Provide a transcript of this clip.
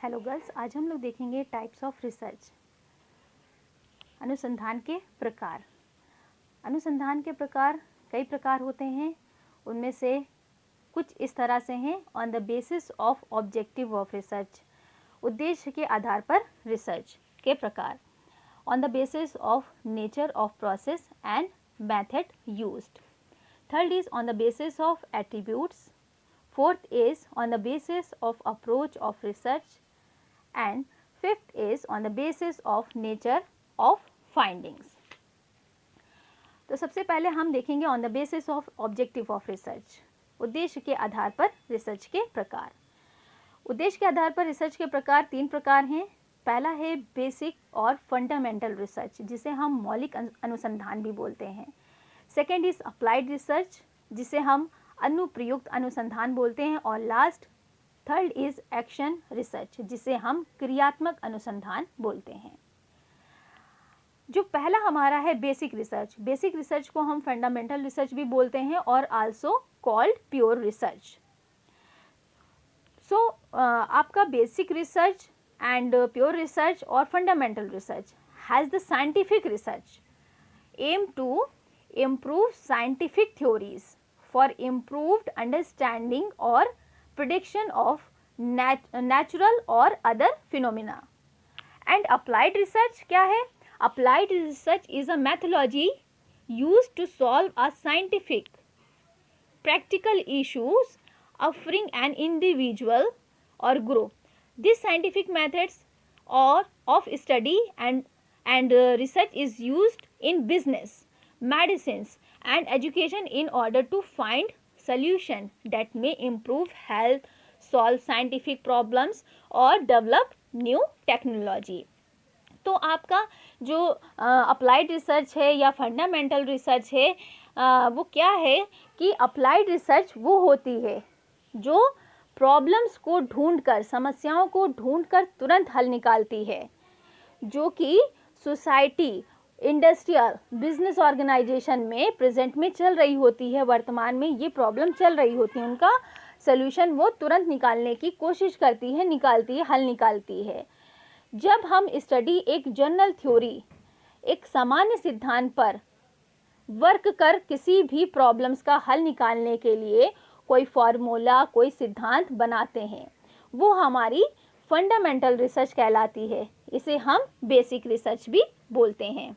Hello girls, आज हम लोग देखेंगे टाइप्स ऑफ रिसर्च, अनुसंधान के प्रकार। अनुसंधान के प्रकार कई प्रकार होते हैं, उनमें से कुछ इस तरह से हैं। On the basis of objective of research, उद्देश्य के आधार पर रिसर्च के प्रकार। On the basis of nature of process and method used. Third is on the basis of attributes. Fourth is on the basis of approach of research, and fifth is on the basis of nature of findings. तो सबसे पहले हम देखेंगे on the basis of objective of research, उद्देश्य के आधार पर research के प्रकार। उद्देश्य के आधार पर रिसर्च के प्रकार तीन प्रकार हैं। पहला है बेसिक और फंडामेंटल रिसर्च, जिसे हम मौलिक अनुसंधान भी बोलते हैं। सेकेंड इज अप्लाइड रिसर्च, जिसे हम अनुप्रयुक्त अनुसंधान बोलते हैं। और last third is action research, जिसे हम क्रियात्मक अनुसंधान बोलते हैं। जो पहला हमारा है बेसिक रिसर्च, बेसिक रिसर्च को हम फंडामेंटल रिसर्च भी बोलते हैं और also called pure research. So आपका basic research and pure research और fundamental research has the scientific research aim to improve scientific theories for improved understanding or prediction of natural or other phenomena. And applied research क्या है? Applied research is a methodology used to solve a scientific practical issues affecting an individual or group. These scientific methods or of study and research is used in business, medicines and education in order to find solution that may improve health, solve scientific problems or develop new technology. तो आपका जो applied research है या fundamental research है, वो क्या है कि अप्लाइड रिसर्च वो होती है जो प्रॉब्लम्स को ढूंढकर, समस्याओं को ढूंढकर तुरंत हल निकालती है, जो कि सोसाइटी, इंडस्ट्रियल, बिजनेस ऑर्गेनाइजेशन में प्रेजेंट में चल रही होती है। वर्तमान में ये प्रॉब्लम चल रही होती है, उनका सल्यूशन वो तुरंत निकालने की कोशिश करती है, निकालती है, हल निकालती है। जब हम स्टडी एक जनरल थ्योरी, एक सामान्य सिद्धांत पर वर्क कर किसी भी प्रॉब्लम्स का हल निकालने के लिए कोई फार्मूला, कोई सिद्धांत बनाते हैं, वो हमारी फंडामेंटल रिसर्च कहलाती है। इसे हम बेसिक रिसर्च भी बोलते हैं।